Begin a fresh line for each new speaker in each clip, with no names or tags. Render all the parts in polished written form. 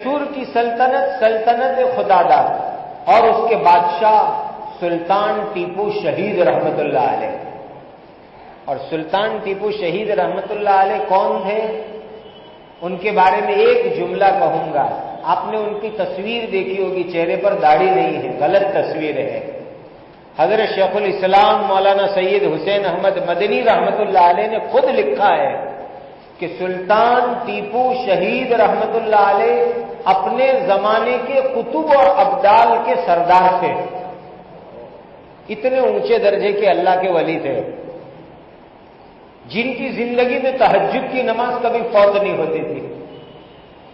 سور کی سلطنت خداداد اور اس کے بادشاہ سلطان ٹیپو شہید رحمت اللہ علیہ. اور سلطان ٹیپو شہید رحمت اللہ علیہ کون تھے؟ ان کے بارے میں ایک جملہ کہوں گا. آپ نے ان کی تصویر دیکھی ہوگی، چہرے پر داڑھی نہیں ہے، غلط تصویر ہے. حضرت شیخ الاسلام مولانا سید حسین احمد مدنی رحمت اللہ علیہ نے خود لکھا ہے کہ سلطان ٹیپو شہید رحمت اللہ علیہ اپنے زمانے کے قطب اور ابدال کے سردار تھے. اتنے اونچے درجے کے اللہ کے ولی تھے جن کی زندگی میں تہجد کی نماز کبھی فوت نہیں ہوتی تھی.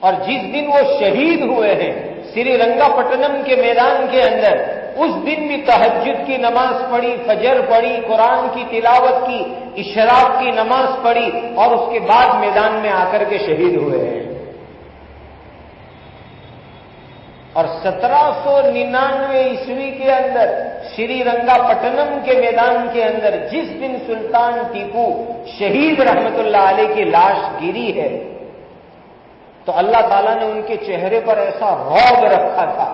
اور جس دن وہ شہید ہوئے ہیں سری رنگا پٹنم کے میدان کے اندر، اس دن بھی تہجد کی نماز پڑھی، فجر پڑھی، قرآن کی تلاوت کی، اشراق کی نماز پڑھی اور اس کے بعد میدان میں آ کر کے شہید ہوئے ہیں. اور 1799 عیسوی کے اندر شری رنگا پٹنم کے میدان کے اندر جس دن سلطان ٹیپو شہید رحمت اللہ علیہ کی لاش گری ہے تو اللہ تعالیٰ نے ان کے چہرے پر ایسا رعب رکھا تھا،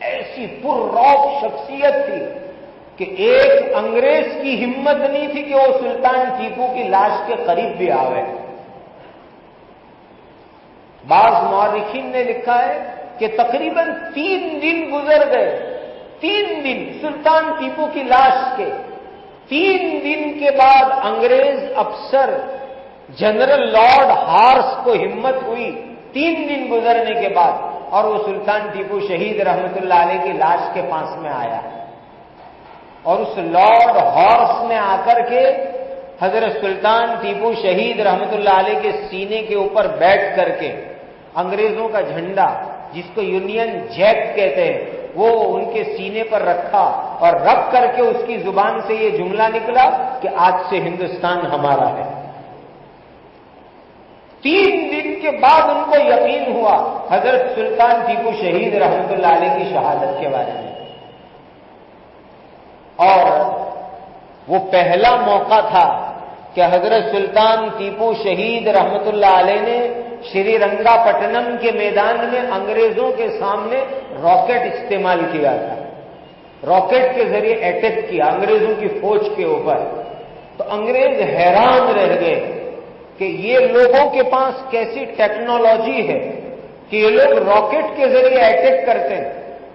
ایسی پر رعب شخصیت تھی کہ ایک انگریز کی ہمت نہیں تھی کہ وہ سلطان ٹیپو کی لاش کے قریب بھی آوے. بعض مورخین نے لکھا ہے کہ تقریباً 3 دن گزر گئے، 3 دن سلطان ٹیپو کی لاش کے. 3 دن کے بعد انگریز افسر جنرل لارڈ ہارس کو ہمت ہوئی 3 دن گزرنے کے بعد، اور وہ سلطان ٹیپو شہید رحمت اللہ علیہ کی لاش کے پاس میں آیا. اور اس لارڈ ہارس نے آ کر کے حضرت سلطان ٹیپو شہید رحمت اللہ علیہ کے سینے کے اوپر بیٹھ کر کے انگریزوں کا جھنڈا جس کو یونین جیک کہتے ہیں وہ ان کے سینے پر رکھا اور رکھ کر کے اس کی زبان سے یہ جملہ نکلا کہ آج سے ہندوستان ہمارا ہے. 3 دن کے بعد ان کو یقین ہوا حضرت سلطان ٹیپو شہید رحمت اللہ علیہ کی شہادت کے بارے میں. اور وہ پہلا موقع تھا کہ حضرت سلطان ٹیپو شہید رحمت اللہ علیہ نے شری رنگا پٹنم کے میدان میں انگریزوں کے سامنے راکٹ استعمال کیا تھا. راکٹ کے ذریعے اٹیک کیا انگریزوں کی فوج کے اوپر. تو انگریز حیران رہ گئے کہ یہ لوگوں کے پاس کیسی ٹیکنالوجی ہے کہ یہ لوگ راکٹ کے ذریعے اٹیک کرتے ہیں.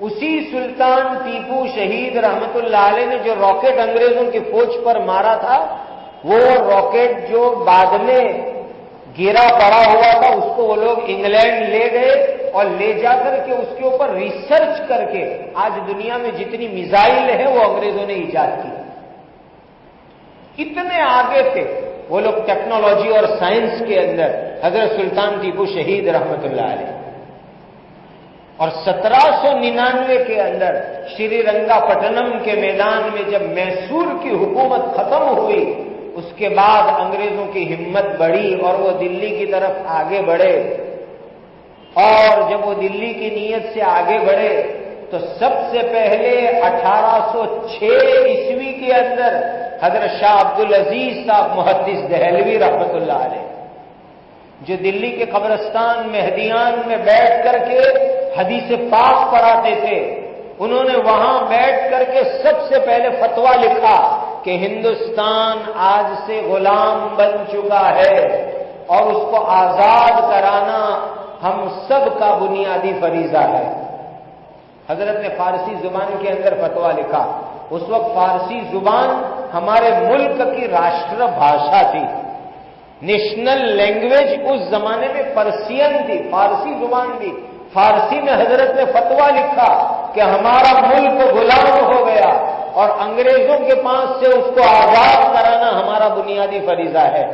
اسی سلطان ٹیپو شہید رحمت اللہ علیہ نے جو راکٹ انگریزوں کی فوج پر مارا تھا وہ راکٹ جو بعد میں گرا پڑا ہوا تھا اس کو وہ لوگ انگلینڈ لے گئے اور لے جا کر کے اس کے اوپر ریسرچ کر کے آج دنیا میں جتنی میزائل ہیں وہ انگریزوں نے ایجاد کی. اتنے آگے تھے وہ لوگ ٹیکنالوجی اور سائنس کے اندر حضرت سلطان ٹیپو شہید رحمت اللہ علیہ. اور 1799 کے اندر شری رنگا پٹنم کے میدان میں جب میسور کی حکومت ختم ہوئی اس کے بعد انگریزوں کی ہمت بڑھی اور وہ دلی کی طرف آگے بڑھے. اور جب وہ دلی کی نیت سے آگے بڑھے تو سب سے پہلے 1806 عیسوی کے اندر حضرت شاہ عبدالعزیز صاحب محدث دہلوی رحمت اللہ علیہ جو دلی کے قبرستان مہدیان میں بیٹھ کر کے حدیث پاک پڑھاتے تھے، انہوں نے وہاں بیٹھ کر کے سب سے پہلے فتویٰ لکھا کہ ہندوستان آج سے غلام بن چکا ہے اور اس کو آزاد کرانا ہم سب کا بنیادی فریضہ ہے. حضرت نے فارسی زبان کے اندر فتویٰ لکھا. اس وقت فارسی زبان ہمارے ملک کی راشٹر بھاشا تھی، نیشنل لینگویج اس زمانے میں پرسین تھی، فارسی زبان تھی. فارسی میں حضرت نے فتویٰ لکھا کہ ہمارا ملک غلام ہو گیا اور انگریزوں کے پاس سے اس کو آزاد کرانا ہمارا بنیادی فریضہ ہے.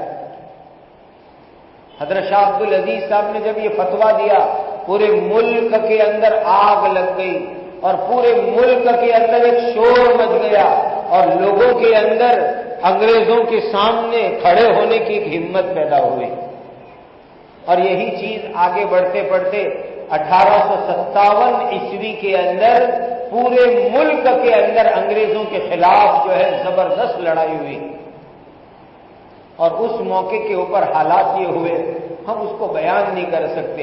حضرت شاہ عبدالعزیز صاحب نے جب یہ فتویٰ دیا پورے ملک کے اندر آگ لگ گئی اور پورے ملک کے اندر ایک شور مچ گیا اور لوگوں کے اندر انگریزوں کے سامنے کھڑے ہونے کی ایک ہمت پیدا ہوئی. اور یہی چیز آگے بڑھتے بڑھتے 1857 عیسوی کے اندر پورے ملک کے اندر انگریزوں کے خلاف جو ہے زبردست لڑائی ہوئی. اور اس موقع کے اوپر حالات یہ ہوئے ہم اس کو بیان نہیں کر سکتے.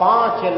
5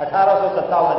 1857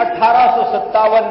1857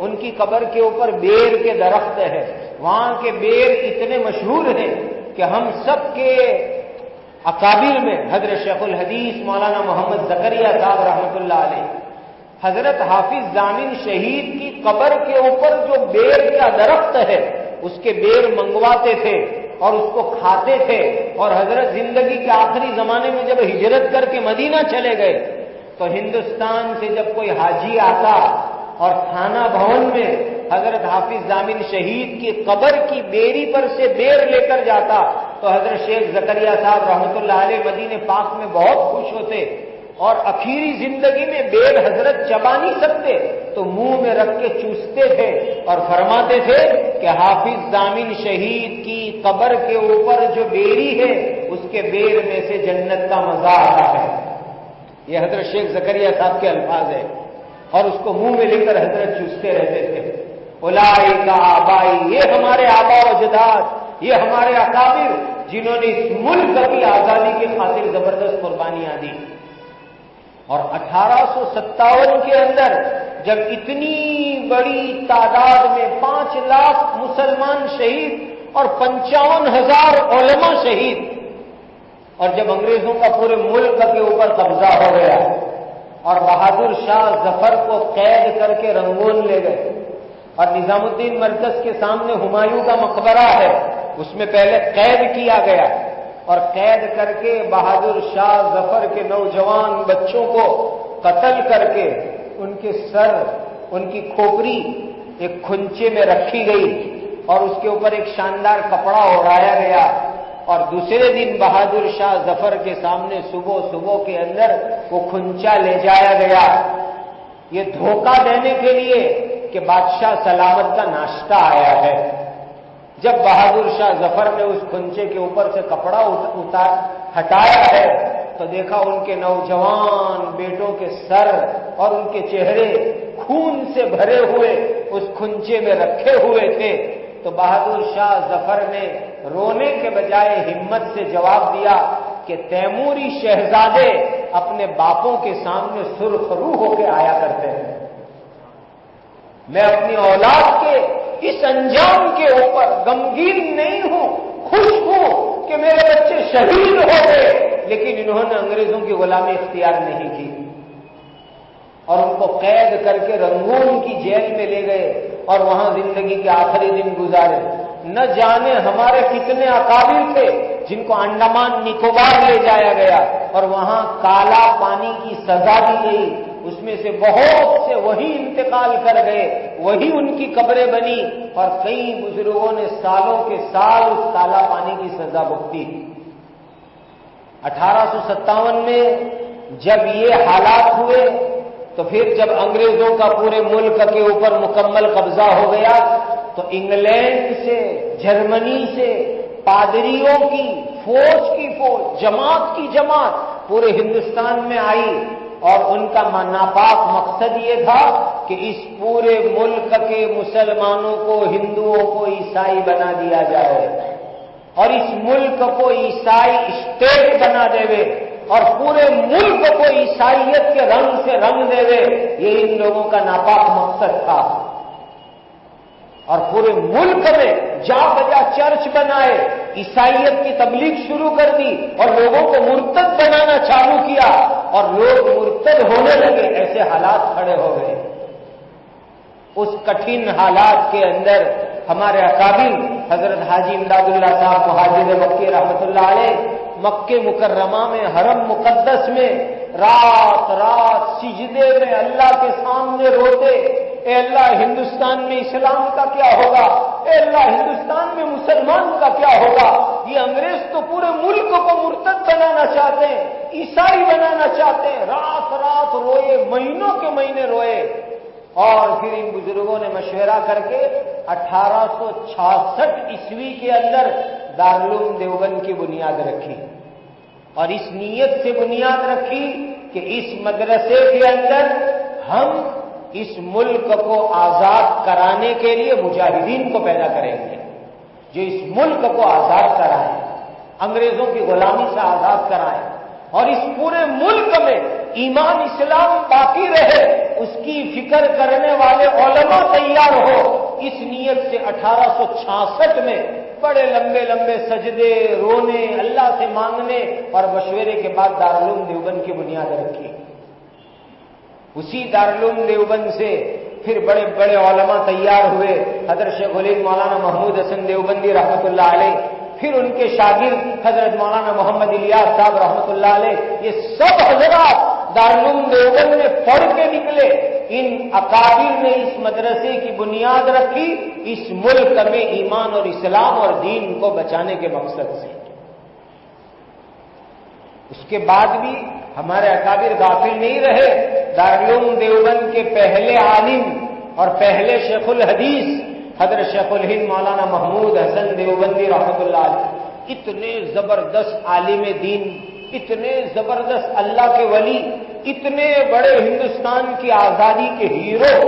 ان کی قبر کے اوپر بیر کے درخت ہے، وہاں کے بیر اتنے مشہور ہیں کہ ہم سب کے اکابر میں حضرت شیخ الحدیث مولانا محمد زکریا صاحب رحمۃ اللہ علیہ، حضرت حافظ ضامن شہید کی قبر کے اوپر جو بیر کا درخت ہے اس کے بیر منگواتے تھے اور اس کو کھاتے تھے، اور حضرت زندگی کے آخری زمانے میں جب ہجرت کر کے مدینہ چلے گئے تو ہندوستان سے جب کوئی حاجی آتا اور تھانہ بھون میں حضرت حافظ ضامن شہید کی قبر کی بیری پر سے بیر لے کر جاتا تو حضرت شیخ زکریا صاحب رحمۃ اللہ علیہ مدینہ پاک میں بہت خوش ہوتے، اور اخیری زندگی میں بیر حضرت چبا نہیں سکتے تو منہ میں رکھ کے چوستے تھے اور فرماتے تھے کہ حافظ ضامن شہید کی قبر کے اوپر جو بیری ہے اس کے بیر میں سے جنت کا مزہ آتا ہے۔ یہ حضرت شیخ زکریا صاحب کے الفاظ ہیں، اور اس کو منہ میں لے کر حضرت چوستے رہتے تھے۔ اولئک آبائی، یہ ہمارے آبا و اجداد، یہ ہمارے اکابر جنہوں نے اس ملک کی آزادی کی خاطر زبردست قربانیاں دی۔ اور 1857 کے اندر جب اتنی بڑی تعداد میں 5 لاکھ مسلمان شہید اور 55,000 علماء شہید، اور جب انگریزوں کا پورے ملک کے اوپر قبضہ ہو گیا اور بہادر شاہ ظفر کو قید کر کے رنگون لے گئے، اور نظام الدین مرکز کے سامنے ہمایوں کا مقبرہ ہے اس میں پہلے قید کیا گیا، اور قید کر کے بہادر شاہ ظفر کے نوجوان بچوں کو قتل کر کے ان کے سر، ان کی کھوپڑی ایک کھنچے میں رکھی گئی اور اس کے اوپر ایک شاندار کپڑا اوڑھایا گیا، اور دوسرے دن بہادر شاہ ظفر کے سامنے صبح کے اندر وہ کھنچا لے جایا گیا، یہ دھوکہ دینے کے لیے کہ بادشاہ سلامت کا ناشتہ آیا ہے۔ جب بہادر شاہ ظفر نے اس کھنچے کے اوپر سے کپڑا ہٹایا ہے تو دیکھا ان کے نوجوان بیٹوں کے سر اور ان کے چہرے خون سے بھرے ہوئے اس کھنچے میں رکھے ہوئے تھے، تو بہادر شاہ ظفر نے رونے کے بجائے ہمت سے جواب دیا کہ تیموری شہزادے اپنے باپوں کے سامنے سرخ رو ہو کے آیا کرتے ہیں، میں اپنی اولاد کے اس انجام کے اوپر غمگین نہیں ہوں، خوش ہوں کہ میرے بچے شہید ہو گئے، لیکن انہوں نے انگریزوں کی غلامی اختیار نہیں کی اور ان کو قید کر کے رنگون کی جیل میں لے گئے اور وہاں زندگی کے آخری دن گزارے۔ نہ جانے ہمارے کتنے اکابر تھے جن کو انڈمان نکوبار لے جایا گیا اور وہاں کالا پانی کی سزا دی گئی، اس میں سے بہت سے وہی انتقال کر گئے، وہی ان کی قبریں بنی، اور کئی بزرگوں نے سالوں کے سال اس کالا پانی کی سزا بھگتی۔ 1857 میں جب یہ حالات ہوئے تو پھر جب انگریزوں کا پورے ملک کے اوپر مکمل قبضہ ہو گیا تو انگلینڈ سے، جرمنی سے پادریوں کی فوج جماعت کی جماعت پورے ہندوستان میں آئی، اور ان کا ناپاک مقصد یہ تھا کہ اس پورے ملک کے مسلمانوں کو، ہندوؤں کو عیسائی بنا دیا جائے اور اس ملک کو عیسائی اسٹیٹ بنا دے اور پورے ملک کو عیسائیت کے رنگ سے رنگ دے، یہ ان لوگوں کا ناپاک مقصد تھا، اور پورے ملک میں جا بجا چرچ بنائے، عیسائیت کی تبلیغ شروع کر دی اور لوگوں کو مرتد بنانا چالو کیا اور لوگ مرتد ہونے لگے، ایسے حالات کھڑے ہو گئے۔ اس کٹھن حالات کے اندر ہمارے اکابر حضرت حاجی امداد اللہ صاحب مہاجر مکی رحمۃ اللہ علیہ مکہ مکرمہ میں حرم مقدس میں رات رات سجدے میں اللہ کے سامنے روتے، اے اللہ ہندوستان میں اسلام کا کیا ہوگا، اے اللہ ہندوستان میں مسلمان کا کیا ہوگا، یہ انگریز تو پورے ملک کو مرتد بنانا چاہتے ہیں، عیسائی بنانا چاہتے ہیں۔ رات رات روئے، مہینوں کے مہینے روئے، اور پھر ان بزرگوں نے مشورہ کر کے 1866 عیسوی کے اندر دارالعلوم دیوبند کی بنیاد رکھی، اور اس نیت سے بنیاد رکھی کہ اس مدرسے کے اندر ہم اس ملک کو آزاد کرانے کے لیے مجاہدین کو پیدا کریں گے، جو اس ملک کو آزاد کرائیں، انگریزوں کی غلامی سے آزاد کرائیں، اور اس پورے ملک میں ایمان اسلام باقی رہے، اس کی فکر کرنے والے علماء تیار ہو، اس نیت سے 1866 میں بڑے لمبے لمبے سجدے، رونے، اللہ سے مانگنے اور مشورے کے بعد دارالعلوم دیوبند کی بنیاد رکھی۔ اسی دارالعلوم دیوبند سے پھر بڑے بڑے علماء تیار ہوئے، حضرت شیخ الہند مولانا محمود حسن دیوبندی رحمۃ اللہ علیہ، پھر ان کے شاگرد حضرت مولانا محمد الیاس صاحب رحمۃ اللہ علیہ، یہ سب حضرات دارالعلوم دیوبند میں پڑھ کے نکلے۔ ان اکابر نے اس مدرسے کی بنیاد رکھی اس ملک میں ایمان اور اسلام اور دین کو بچانے کے مقصد سے۔ اس کے بعد بھی ہمارے اکابر غافل نہیں رہے۔ دارالعلوم دیوبند کے پہلے عالم اور پہلے شیخ الحدیث حضرت شیخ الہند مولانا محمود حسن دیوبندی رحمۃ اللہ علیہ، اتنے زبردست عالم دین، اتنے زبردست اللہ کے ولی، اتنے بڑے ہندوستان کی آزادی کے ہیرو،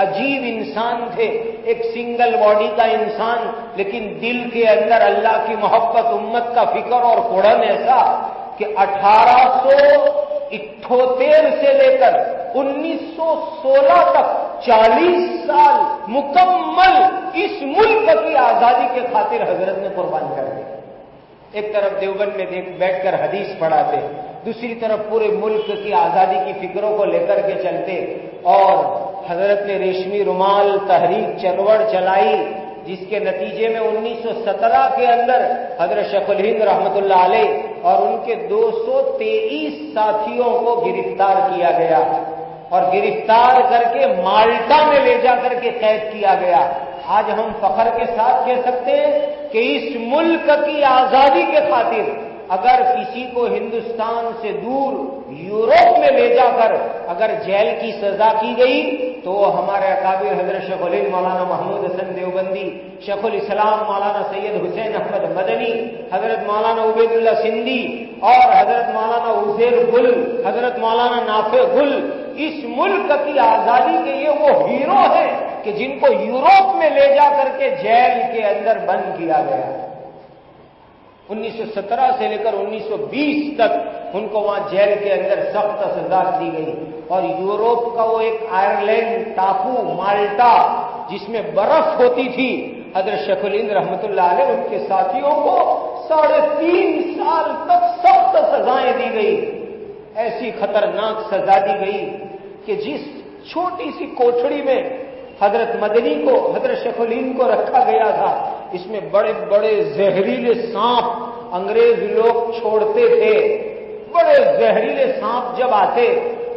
عجیب انسان تھے، ایک سنگل باڈی کا انسان، لیکن دل کے اندر اللہ کی محبت، امت کا فکر اور قرآن ایسا کہ 1878 سے لے کر 1916 تک 40 سال مکمل اس ملک کی آزادی کے خاطر حضرت نے قربان کر دی۔ ایک طرف دیوبند میں بیٹھ کر حدیث پڑھاتے، دوسری طرف پورے ملک کی آزادی کی فکروں کو لے کر کے چلتے، اور حضرت نے ریشمی رومال تحریک چروڑ چلائی، جس کے نتیجے میں 1917 کے اندر حضرت شیخ الہند رحمۃ اللہ علیہ اور ان کے 223 ساتھیوں کو گرفتار کیا گیا، اور گرفتار کر کے مالٹا میں لے جا کر کے قید کیا گیا۔ آج ہم فخر کے ساتھ کہہ سکتے ہیں کہ اس ملک کی آزادی کے خاطر اگر کسی کو ہندوستان سے دور یورپ میں لے جا کر اگر جیل کی سزا کی گئی تو وہ ہمارے اکابر حضرت شیخ الہند مولانا محمود حسن دیوبندی، شیخ الاسلام مولانا سید حسین احمد مدنی، حضرت مولانا عبید اللہ سندھی اور حضرت مولانا عزیر گل، حضرت مولانا نافع گل، اس ملک کی آزادی کے یہ وہ ہیرو ہیں کہ جن کو یورپ میں لے جا کر کے جیل کے اندر بند کیا گیا۔ 1917 سے لے کر 1920 تک ان کو وہاں جیل کے اندر سخت سزا دی گئی، اور یورپ کا وہ ایک آئرلینڈ ٹاپو مالٹا جس میں برف ہوتی تھی، حضرت شیخ الہند رحمۃ اللہ علیہ ان کے ساتھیوں کو 3.5 سال تک سخت سزائیں دی گئی۔ ایسی خطرناک سزا دی گئی کہ جس چھوٹی سی کوٹھڑی میں حضرت مدنی کو، حضرت شیخ الہند کو رکھا گیا تھا، اس میں بڑے بڑے زہریلے سانپ انگریز لوگ چھوڑتے تھے۔ بڑے زہریلے سانپ جب آتے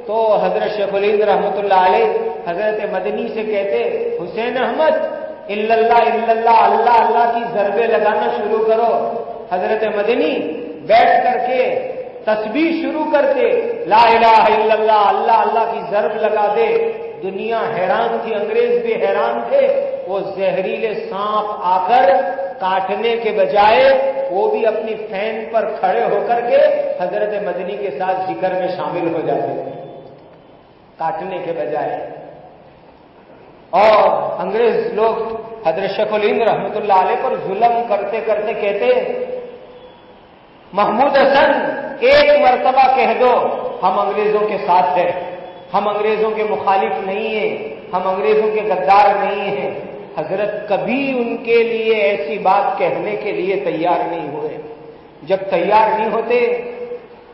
تو حضرت شیخ الہند رحمۃ اللہ علیہ حضرت مدنی سے کہتے، حسین احمد الا اللہ الا اللہ، اللہ اللہ کی ضربیں لگانا شروع کرو۔ حضرت مدنی بیٹھ کر کے تسبیح شروع کرتے، لا الہ الا اللہ، اللہ اللہ کی ضرب لگا دے۔ دنیا حیران تھی، انگریز بھی حیران تھے۔ وہ زہریلے سانپ آ کر کاٹنے کے بجائے وہ بھی اپنی فین پر کھڑے ہو کر کے حضرت مدنی کے ساتھ ذکر میں شامل ہو جاتے تھے، کاٹنے کے بجائے۔ اور انگریز لوگ حضرت شیخ الہند رحمۃ اللہ علیہ پر ظلم کرتے کرتے کہتے، محمود حسن ایک مرتبہ کہہ دو ہم انگریزوں کے ساتھ ہیں، ہم انگریزوں کے مخالف نہیں ہیں، ہم انگریزوں کے غدار نہیں ہیں۔ حضرت کبھی ان کے لیے ایسی بات کہنے کے لیے تیار نہیں ہوئے۔ جب تیار نہیں ہوتے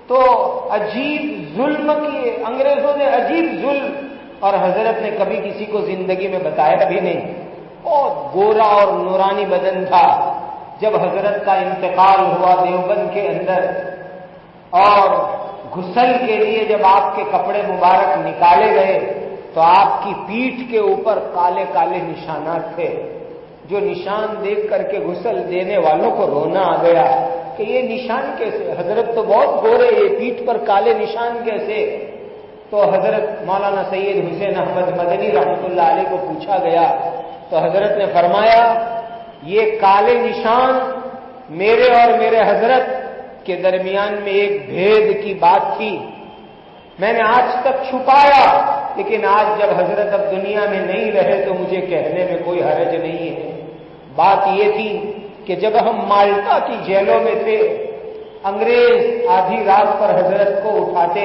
تو عجیب ظلم کیے انگریزوں نے، عجیب ظلم، اور حضرت نے کبھی کسی کو زندگی میں بتایا بھی نہیں۔ بہت گورا اور نورانی بدن تھا۔ جب حضرت کا انتقال ہوا دیوبند کے اندر اور غسل کے لیے جب آپ کے کپڑے مبارک نکالے گئے تو آپ کی پیٹھ کے اوپر کالے کالے نشانات تھے، جو نشان دیکھ کر کے غسل دینے والوں کو رونا آ گیا کہ یہ نشان کیسے، حضرت تو بہت گورے، یہ پیٹھ پر کالے نشان کیسے؟ تو حضرت مولانا سید حسین احمد مدنی رحمۃ اللہ علیہ کو پوچھا گیا تو حضرت نے فرمایا، یہ کالے نشان میرے اور میرے حضرت کے درمیان میں ایک بھید کی بات تھی، میں نے آج تک چھپایا، لیکن آج جب حضرت اب دنیا میں نہیں رہے تو مجھے کہنے میں کوئی حرج نہیں ہے۔ بات یہ تھی کہ جب ہم مالٹا کی جیلوں میں تھے، انگریز آدھی رات پر حضرت کو اٹھاتے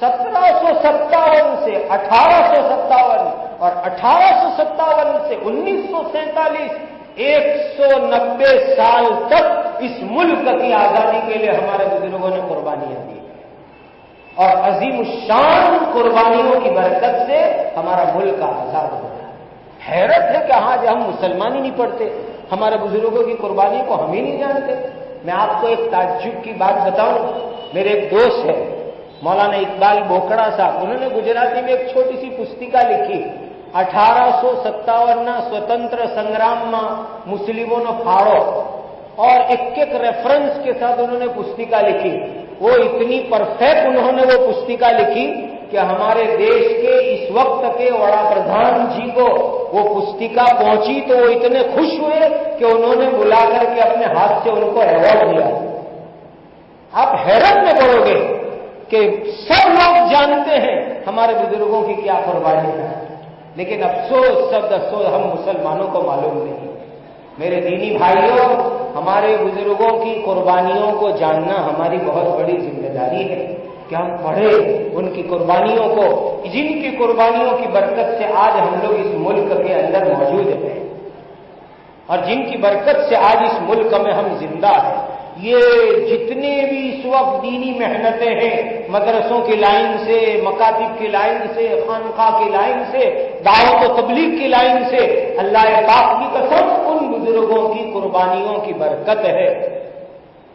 1757 سے 1857 اور 1857 سے 1947 190 سال تک اس ملک کی آزادی کے لیے ہمارے بزرگوں نے قربانیاں دی اور عظیم الشان قربانیوں کی برکت سے ہمارا ملک آزاد ہو گیا۔ حیرت ہے کہ آج ہم مسلمان ہی نہیں پڑھتے، ہمارے بزرگوں کی قربانی کو ہم ہی نہیں جانتے۔ میں آپ کو ایک تعجب کی بات بتاؤں، میرے ایک دوست ہے مولانا اقبال بوکڑا صاحب، انہوں نے گجراتی میں ایک چھوٹی سی پستکا لکھی، 1857 સ્વતંત્ર સંગ્રામમાં મુસ્લિમોનો ફાળો اور ایک ریفرنس کے ساتھ انہوں نے پستکا لکھی۔ وہ اتنی پرفیکٹ انہوں نے وہ پستکا لکھی کہ ہمارے دیش کے اس وقت کے وڑا پردھان جی کو وہ پستکا پہنچی تو وہ اتنے خوش ہوئے کہ انہوں نے بلا کر کے اپنے ہاتھ سے ان کو ایوارڈ دیا۔ آپ حیرت میں پڑو گے کہ سب لوگ جانتے ہیں ہمارے بزرگوں کی کیا قربانی ہے، لیکن افسوس سب افسوس ہم مسلمانوں کو معلوم نہیں۔ میرے دینی بھائیوں، ہمارے بزرگوں کی قربانیوں کو جاننا ہماری بہت بڑی ذمہ داری ہے کہ ہم پڑھیں ان کی قربانیوں کو، جن کی قربانیوں کی برکت سے آج ہم لوگ اس ملک کے اندر موجود ہیں اور جن کی برکت سے آج اس ملک میں ہم زندہ ہیں۔ یہ جتنے بھی اس وقت دینی محنتیں ہیں، مدرسوں کی لائن سے، مکاتب کی لائن سے، خانقاہ کی لائن سے، دعوت و تبلیغ کی لائن سے، اللہ پاک کی قسم ان بزرگوں کی قربانیوں کی برکت ہے۔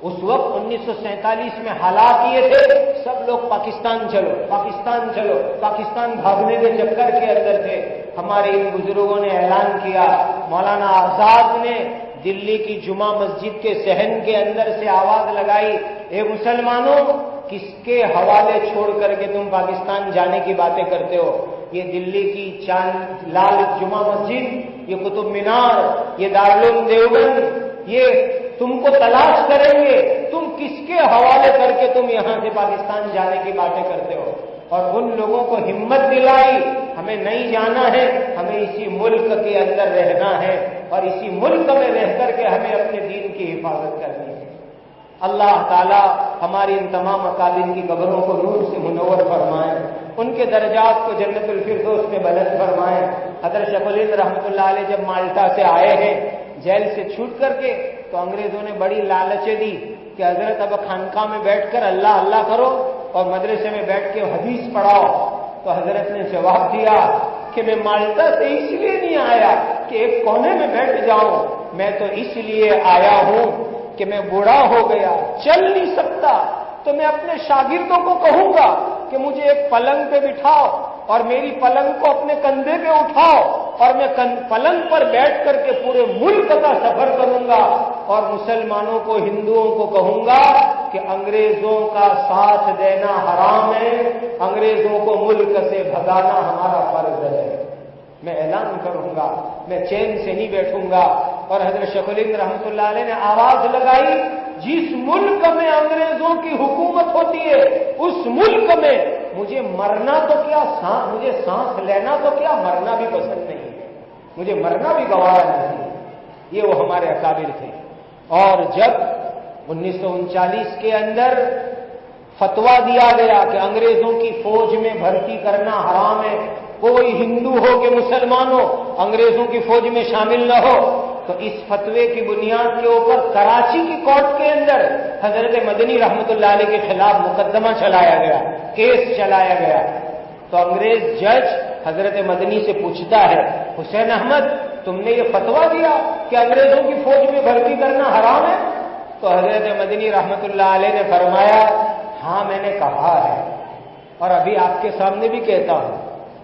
اس وقت 1947 میں حالات یہ تھے، سب لوگ پاکستان چلو پاکستان چلو پاکستان بھاگنے کے چکر کے اندر تھے۔ ہمارے ان بزرگوں نے اعلان کیا، مولانا آزاد نے دلی کی جمعہ مسجد کے صحن کے اندر سے آواز لگائی، اے مسلمانوں، کس کے حوالے چھوڑ کر کے تم پاکستان جانے کی باتیں کرتے ہو؟ یہ دلی کی چاند لال جمعہ مسجد، یہ قطب مینار، یہ دارالعلوم دیوبند، یہ تم کو تلاش کریں گے، تم کس کے حوالے کر کے تم یہاں سے پاکستان جانے کی باتیں کرتے ہو؟ اور ان لوگوں کو ہمت دلائی، ہمیں نہیں جانا ہے، ہمیں اسی ملک کے اندر رہنا ہے اور اسی ملک میں رہ کر کے ہمیں اپنے دین کی حفاظت کرنی ہے۔ اللہ تعالیٰ ہماری ان تمام اکابر کی قبروں کو نور سے منور فرمائیں، ان کے درجات کو جنت الفردوس میں بلند فرمائیں۔ حضرت شیخ الہند رحمۃ اللہ علیہ جب مالٹا سے آئے ہیں جیل سے چھوٹ کر کے، تو انگریزوں نے بڑی لالچیں دی کہ حضرت اب خانقاہ میں بیٹھ کر اللہ اللہ کرو اور مدرسے میں بیٹھ کے حدیث پڑھاؤ۔ تو حضرت نے جواب دیا کہ میں مالٹا سے اس لیے نہیں آیا کہ ایک کونے میں بیٹھ جاؤں، میں تو اس لیے آیا ہوں کہ میں بوڑھا ہو گیا، چل نہیں سکتا، تو میں اپنے شاگردوں کو کہوں گا کہ مجھے ایک پلنگ پہ بٹھاؤ اور میری پلنگ کو اپنے کندھے پہ اٹھاؤ اور میں پلنگ پر بیٹھ کر کے پورے ملک کا سفر کروں گا اور مسلمانوں کو، ہندوؤں کو کہوں گا کہ انگریزوں کا ساتھ دینا حرام ہے، انگریزوں کو ملک سے بھگانا ہمارا فرض ہے۔ میں اعلان کروں گا، میں چین سے نہیں بیٹھوں گا۔ اور حضرت شیخ الہند رحمۃ اللہ علیہ نے آواز لگائی، جس ملک میں انگریزوں کی حکومت ہوتی ہے اس ملک میں مجھے مرنا تو کیا، مجھے سانس لینا تو کیا، مرنا بھی پسند نہیں ہے، مجھے مرنا بھی گوارا نہیں ہے۔ یہ وہ ہمارے اکابر تھے۔ اور جب 1939 کے اندر فتویٰ دیا گیا کہ انگریزوں کی فوج میں بھرتی کرنا حرام ہے، کوئی ہندو ہو کہ مسلمان ہو انگریزوں کی فوج میں شامل نہ ہو، تو اس فتوے کی بنیاد کے اوپر کراچی کی کورٹ کے اندر حضرت مدنی رحمۃ اللہ علیہ کے خلاف مقدمہ چلایا گیا، کیس چلایا گیا۔ تو انگریز جج حضرت مدنی سے پوچھتا ہے، حسین احمد تم نے یہ فتویٰ دیا کہ انگریزوں کی فوج میں بھرتی کرنا حرام ہے؟ تو حضرت مدنی رحمۃ اللہ علیہ نے فرمایا، ہاں میں نے کہا ہے اور ابھی آپ کے سامنے بھی کہتا ہوں،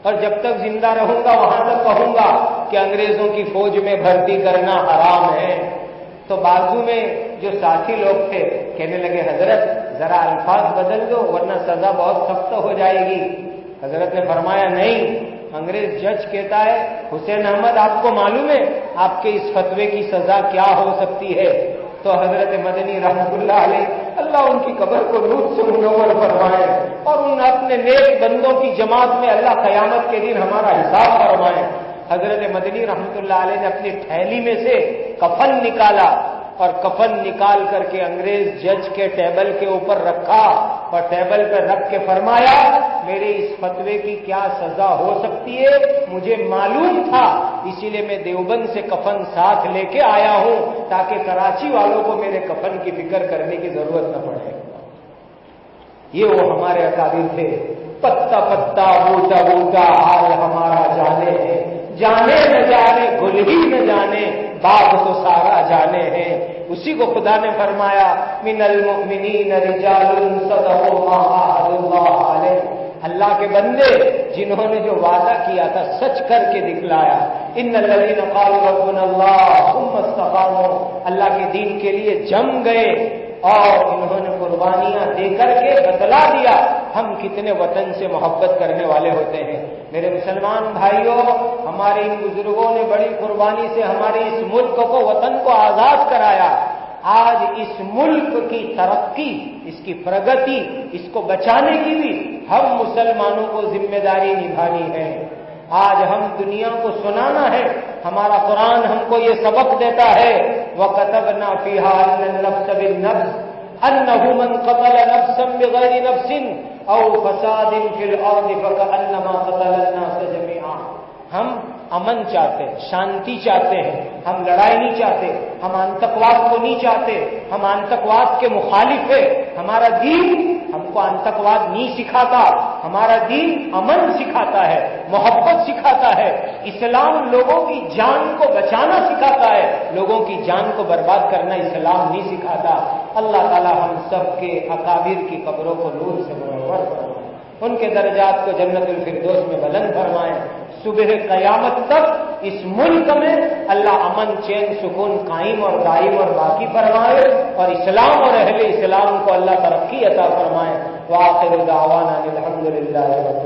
اور جب تک زندہ رہوں گا وہاں تک کہوں گا کہ انگریزوں کی فوج میں بھرتی کرنا حرام ہے۔ تو بازو میں جو ساتھی لوگ تھے کہنے لگے، حضرت ذرا الفاظ بدل دو ورنہ سزا بہت سخت ہو جائے گی۔ حضرت نے فرمایا، نہیں، انگریز جج کہتا ہے حسین احمد آپ کو معلوم ہے آپ کے اس فتوے کی سزا کیا ہو سکتی ہے؟ تو حضرت مدنی رحمۃ اللہ علیہ، اللہ ان کی قبر کو نور سے منور فرمائے اور ان اپنے نیک بندوں کی جماعت میں اللہ قیامت کے دن ہمارا حساب فرمائے۔ حضرت مدنی رحمۃ اللہ علیہ نے اپنی تھیلی میں سے کفن نکالا اور کفن نکال کر کے انگریز جج کے ٹیبل کے اوپر رکھا اور ٹیبل پہ رکھ کے فرمایا میرے اس فتوے کی کیا سزا ہو سکتی ہے مجھے معلوم تھا، اسی لیے میں دیوبند سے کفن ساتھ لے کے آیا ہوں تاکہ کراچی والوں کو میرے کفن کی فکر کرنے کی ضرورت نہ پڑے۔ یہ وہ ہمارے اکابر تھے۔ پتا پتا بوٹا بوٹا حال ہمارا جانے ہے، جانے نہ جانے گل ہی نہ جانے باغ تو سارا جانے ہیں۔ اسی کو خدا نے فرمایا من المؤمنین رجال صدقوا ما عاهدوا الله علیہ، اللہ کے بندے جنہوں نے جو وعدہ کیا تھا سچ کر کے دکھلایا۔ ان الذین قالوا ربنا اللہ ثم استقاموا، اللہ کے دین کے لیے جم گئے اور انہوں نے قربانیاں دے کر کے بتلا دیا ہم کتنے وطن سے محبت کرنے والے ہوتے ہیں۔ میرے مسلمان بھائیوں، ہمارے ان بزرگوں نے بڑی قربانی سے ہمارے اس ملک کو، وطن کو آزاد کرایا۔ آج اس ملک کی ترقی، اس کی پرگتی، اس کو بچانے کی بھی ہم مسلمانوں کو ذمہ داری نبھانی ہے۔ آج ہم دنیا کو سنانا ہے، ہمارا قرآن ہم کو یہ سبق دیتا ہے وَكَتَبْنَا فِيهَا أَنَّ النَّفْسَ بِالنَّفْسِ أَنَّهُ مَنْ قَتَلَ نَفْسًا بِغَيْرِ نَفْسٍ أَوْ فَسَادٍ فِي الْأَرْضِ فَكَأَنَّمَا قَتَلَ النَّاسَ جَمِيعًا۔ ہم امن چاہتے ہیں، شانتی چاہتے ہیں، ہم لڑائی نہیں چاہتے، ہم آتنکواد کو نہیں چاہتے، ہم آتنکواد کے مخالف ہیں۔ ہمارا دین ہم کو آتنکواد نہیں سکھاتا، ہمارا دین امن سکھاتا ہے، محبت سکھاتا ہے۔ اسلام لوگوں کی جان کو بچانا سکھاتا ہے، لوگوں کی جان کو برباد کرنا اسلام نہیں سکھاتا۔ اللہ تعالی ہم سب کے اکابر کی قبروں کو نور سے منور فرمائے، ان کے درجات کو جنت الفردوس میں بلند فرمائے۔ صبح قیامت تک اس ملک میں اللہ امن چین سکون قائم اور دائم اور باقی فرمائے، اور اسلام اور اہل اسلام کو اللہ ترقی عطا فرمائے۔ وآخر دعوانا الحمد للہ رب